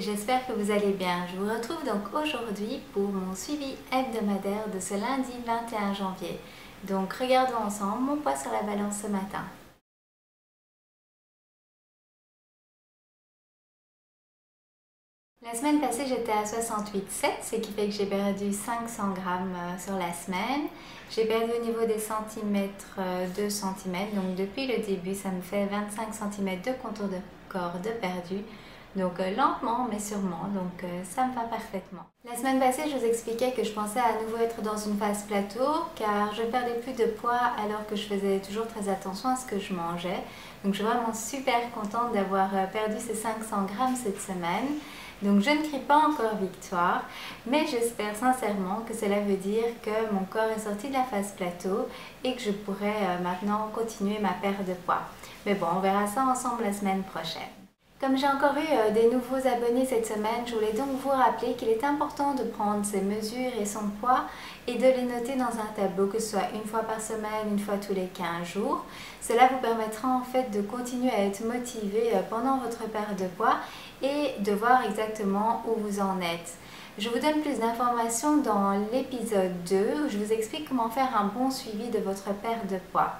j'espère que vous allez bien. Je vous retrouve donc aujourd'hui pour mon suivi hebdomadaire de ce lundi 21 janvier. Donc regardons ensemble mon poids sur la balance ce matin. La semaine passée, j'étais à 68,7, ce qui fait que j'ai perdu 500 grammes sur la semaine. J'ai perdu au niveau des centimètres 2 cm, donc depuis le début, ça me fait 25 cm de contour de corps de perdu. Donc lentement mais sûrement, donc ça me va parfaitement. La semaine passée, je vous expliquais que je pensais à nouveau être dans une phase plateau car je ne perdais plus de poids alors que je faisais toujours très attention à ce que je mangeais. Donc je suis vraiment super contente d'avoir perdu ces 500 grammes cette semaine. Donc je ne crie pas encore victoire, mais j'espère sincèrement que cela veut dire que mon corps est sorti de la phase plateau et que je pourrai maintenant continuer ma perte de poids. Mais bon, on verra ça ensemble la semaine prochaine. Comme j'ai encore eu des nouveaux abonnés cette semaine, je voulais donc vous rappeler qu'il est important de prendre ses mesures et son poids et de les noter dans un tableau, que ce soit une fois par semaine, une fois tous les 15 jours. Cela vous permettra en fait de continuer à être motivé pendant votre perte de poids et de voir exactement où vous en êtes. Je vous donne plus d'informations dans l'épisode 2 où je vous explique comment faire un bon suivi de votre perte de poids.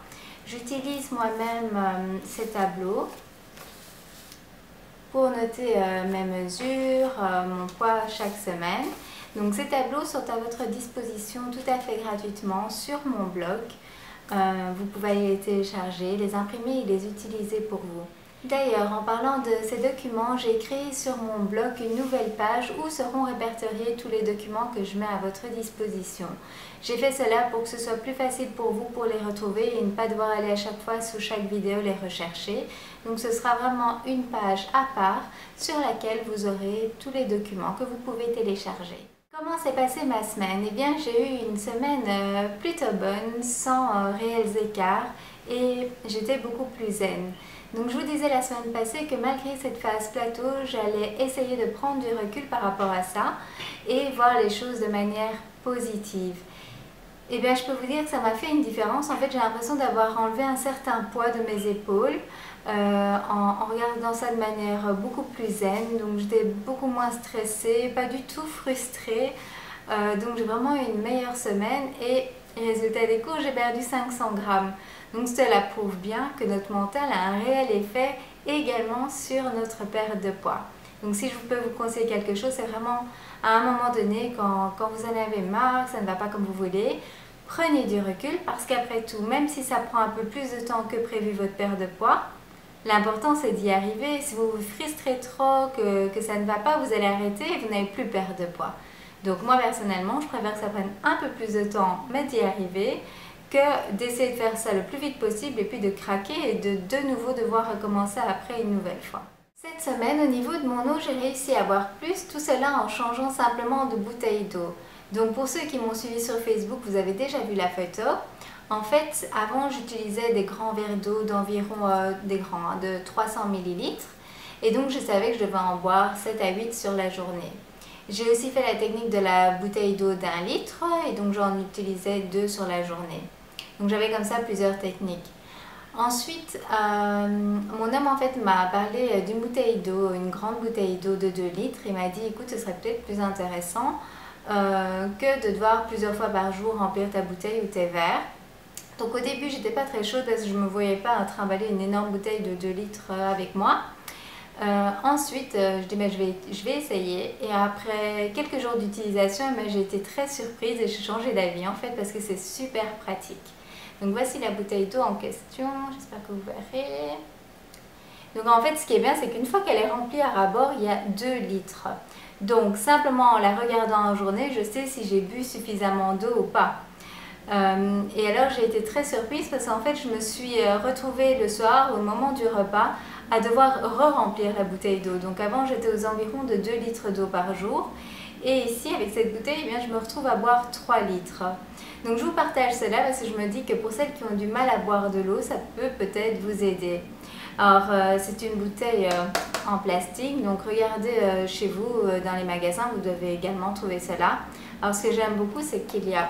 J'utilise moi-même ces tableaux pour noter mes mesures, mon poids chaque semaine. Donc ces tableaux sont à votre disposition tout à fait gratuitement sur mon blog. Vous pouvez aller les télécharger, les imprimer et les utiliser pour vous. D'ailleurs, en parlant de ces documents, j'ai créé sur mon blog une nouvelle page où seront répertoriés tous les documents que je mets à votre disposition. J'ai fait cela pour que ce soit plus facile pour vous pour les retrouver et ne pas devoir aller à chaque fois sous chaque vidéo les rechercher. Donc ce sera vraiment une page à part sur laquelle vous aurez tous les documents que vous pouvez télécharger. Comment s'est passée ma semaine? Eh bien, j'ai eu une semaine plutôt bonne, sans réels écarts et j'étais beaucoup plus zen. Donc je vous disais la semaine passée que malgré cette phase plateau, j'allais essayer de prendre du recul par rapport à ça et voir les choses de manière positive. Eh bien, je peux vous dire que ça m'a fait une différence. En fait, j'ai l'impression d'avoir enlevé un certain poids de mes épaules en regardant ça de manière beaucoup plus zen. Donc, j'étais beaucoup moins stressée, pas du tout frustrée. Donc, j'ai vraiment eu une meilleure semaine et résultat des courses, j'ai perdu 500 grammes. Donc, cela prouve bien que notre mental a un réel effet également sur notre perte de poids. Donc si je peux vous conseiller quelque chose, c'est vraiment à un moment donné, quand vous en avez marre, ça ne va pas comme vous voulez, prenez du recul parce qu'après tout, même si ça prend un peu plus de temps que prévu votre perte de poids, l'important c'est d'y arriver. Si vous vous frustrez trop, que ça ne va pas, vous allez arrêter et vous n'allez plus perdre de poids. Donc moi personnellement, je préfère que ça prenne un peu plus de temps, mais d'y arriver, que d'essayer de faire ça le plus vite possible et puis de craquer et de nouveau devoir recommencer après une nouvelle fois. Cette semaine, au niveau de mon eau, j'ai réussi à boire plus, tout cela en changeant simplement de bouteille d'eau. Donc pour ceux qui m'ont suivi sur Facebook, vous avez déjà vu la photo. En fait, avant, j'utilisais des grands verres d'eau d'environ de 300 ml. Et donc, je savais que je devais en boire 7 à 8 sur la journée. J'ai aussi fait la technique de la bouteille d'eau d'1 litre et donc j'en utilisais 2 sur la journée. Donc j'avais comme ça plusieurs techniques. Ensuite, mon homme en fait m'a parlé d'une bouteille d'eau, une grande bouteille d'eau de 2 litres. Il m'a dit écoute, ce serait peut-être plus intéressant que de devoir plusieurs fois par jour remplir ta bouteille ou tes verres. Donc au début, j'étais pas très chaude parce que je ne me voyais pas trimballer une énorme bouteille de 2 litres avec moi. Ensuite, je dis je vais essayer et après quelques jours d'utilisation, j'ai été très surprise et j'ai changé d'avis en fait parce que c'est super pratique. Donc voici la bouteille d'eau en question, j'espère que vous verrez. Donc en fait ce qui est bien c'est qu'une fois qu'elle est remplie à ras-bord, il y a 2 litres. Donc simplement en la regardant en journée, je sais si j'ai bu suffisamment d'eau ou pas. Et alors j'ai été très surprise parce qu'en fait je me suis retrouvée le soir au moment du repas à devoir re-remplir la bouteille d'eau. Donc avant j'étais aux environs de 2 litres d'eau par jour et ici avec cette bouteille je me retrouve à boire 3 litres. Donc je vous partage cela parce que je me dis que pour celles qui ont du mal à boire de l'eau, ça peut peut-être vous aider. Alors c'est une bouteille en plastique, donc regardez chez vous dans les magasins, vous devez également trouver cela. Alors ce que j'aime beaucoup c'est qu'il y a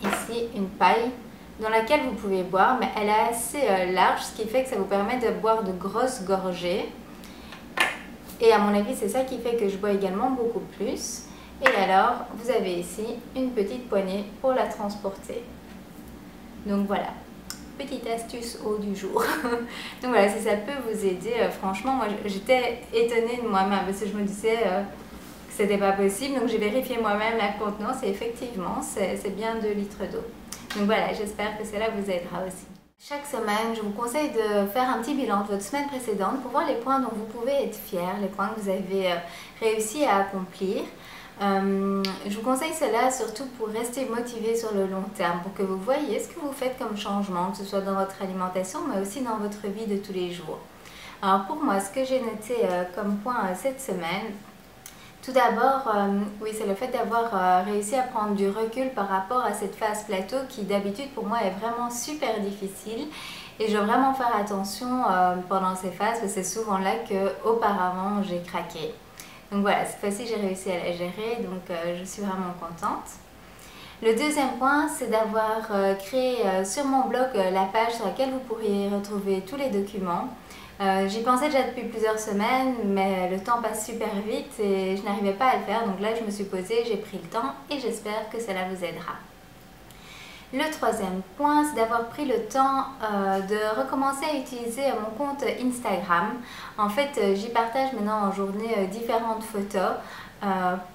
ici une paille dans laquelle vous pouvez boire, mais elle est assez large, ce qui fait que ça vous permet de boire de grosses gorgées. Et à mon avis, c'est ça qui fait que je bois également beaucoup plus. Et alors, vous avez ici une petite poignée pour la transporter. Donc voilà, petite astuce eau du jour. Donc voilà, si ça peut vous aider, franchement, moi j'étais étonnée de moi-même parce que je me disais que c'était pas possible. Donc j'ai vérifié moi-même la contenance et effectivement, c'est bien 2 litres d'eau. Donc voilà, j'espère que cela vous aidera aussi. Chaque semaine, je vous conseille de faire un petit bilan de votre semaine précédente pour voir les points dont vous pouvez être fiers, les points que vous avez réussi à accomplir. Je vous conseille cela surtout pour rester motivé sur le long terme, pour que vous voyez ce que vous faites comme changement, que ce soit dans votre alimentation, mais aussi dans votre vie de tous les jours. Alors pour moi, ce que j'ai noté comme point cette semaine, tout d'abord, oui, c'est le fait d'avoir réussi à prendre du recul par rapport à cette phase plateau qui d'habitude pour moi est vraiment super difficile. Et je dois vraiment faire attention pendant ces phases, parce que c'est souvent là qu'auparavant j'ai craqué. Donc voilà, cette fois-ci j'ai réussi à la gérer, donc je suis vraiment contente. Le deuxième point, c'est d'avoir créé sur mon blog la page sur laquelle vous pourriez retrouver tous les documents. J'y pensais déjà depuis plusieurs semaines, mais le temps passe super vite et je n'arrivais pas à le faire. Donc là, je me suis posée, j'ai pris le temps et j'espère que cela vous aidera. Le troisième point, c'est d'avoir pris le temps de recommencer à utiliser mon compte Instagram. En fait, j'y partage maintenant en journée différentes photos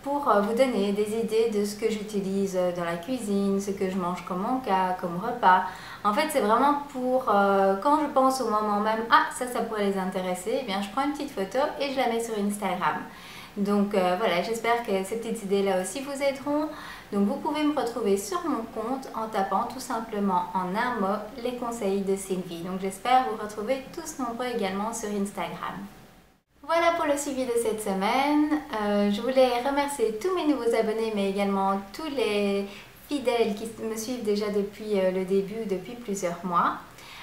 pour vous donner des idées de ce que j'utilise dans la cuisine, ce que je mange comme encas, comme repas. En fait, c'est vraiment pour quand je pense au moment même, ah ça pourrait les intéresser, eh bien je prends une petite photo et je la mets sur Instagram. Donc voilà, j'espère que ces petites idées-là aussi vous aideront. Donc vous pouvez me retrouver sur mon compte en tapant tout simplement en un mot les conseils de Sylvie. Donc j'espère vous retrouver tous nombreux également sur Instagram. Voilà pour le suivi de cette semaine. Je voulais remercier tous mes nouveaux abonnés, mais également tous les fidèles qui me suivent déjà depuis le début, depuis plusieurs mois.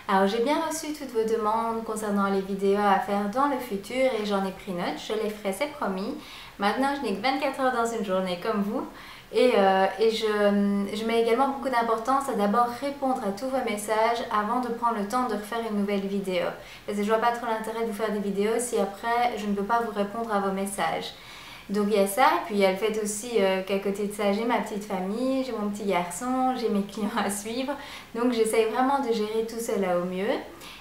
Alors j'ai bien reçu toutes vos demandes concernant les vidéos à faire dans le futur et j'en ai pris note, je les ferai, c'est promis. Maintenant je n'ai que 24 heures dans une journée comme vous et je mets également beaucoup d'importance à d'abord répondre à tous vos messages avant de prendre le temps de refaire une nouvelle vidéo. Parce que je vois pas trop l'intérêt de vous faire des vidéos si après je ne peux pas vous répondre à vos messages. Donc il y a ça, et puis il y a le fait aussi qu'à côté de ça, j'ai ma petite famille, j'ai mon petit garçon, j'ai mes clients à suivre. Donc j'essaye vraiment de gérer tout cela au mieux.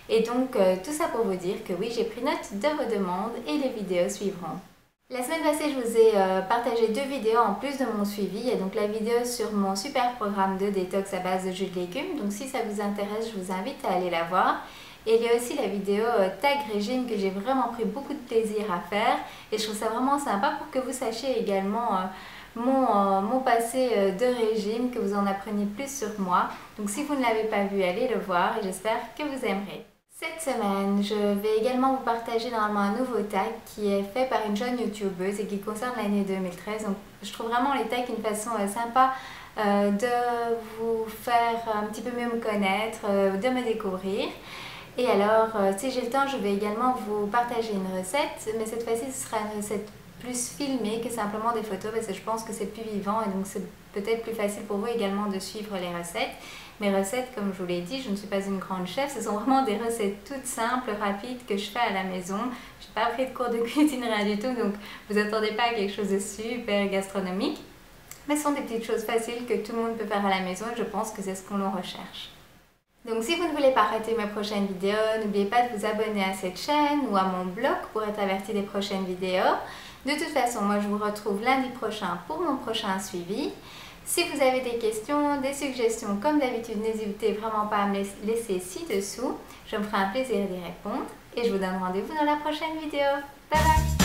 Et donc tout ça pour vous dire que oui, j'ai pris note de vos demandes et les vidéos suivront. La semaine passée, je vous ai partagé 2 vidéos en plus de mon suivi. Il y a donc la vidéo sur mon super programme de détox à base de jus de légumes. Donc si ça vous intéresse, je vous invite à aller la voir. Et il y a aussi la vidéo Tag Régime que j'ai vraiment pris beaucoup de plaisir à faire. Et je trouve ça vraiment sympa pour que vous sachiez également mon passé de régime, que vous en appreniez plus sur moi. Donc si vous ne l'avez pas vu, allez le voir et j'espère que vous aimerez. Cette semaine, je vais également vous partager normalement un nouveau tag qui est fait par une jeune youtubeuse et qui concerne l'année 2013. Donc je trouve vraiment les tags une façon sympa de vous faire un petit peu mieux me connaître, de me découvrir. Et alors, si j'ai le temps, je vais également vous partager une recette, mais cette fois-ci, ce sera une recette plus filmée que simplement des photos, parce que je pense que c'est plus vivant et donc c'est peut-être plus facile pour vous également de suivre les recettes. Mes recettes, comme je vous l'ai dit, je ne suis pas une grande chef, ce sont vraiment des recettes toutes simples, rapides, que je fais à la maison. Je n'ai pas pris de cours de cuisine, rien du tout, donc vous attendez pas à quelque chose de super gastronomique. Mais ce sont des petites choses faciles que tout le monde peut faire à la maison et je pense que c'est ce qu'on recherche. Donc si vous ne voulez pas rater mes prochaines vidéos, n'oubliez pas de vous abonner à cette chaîne ou à mon blog pour être averti des prochaines vidéos. De toute façon, moi je vous retrouve lundi prochain pour mon prochain suivi. Si vous avez des questions, des suggestions, comme d'habitude, n'hésitez vraiment pas à me les laisser ci-dessous. Je me ferai un plaisir d'y répondre et je vous donne rendez-vous dans la prochaine vidéo. Bye bye!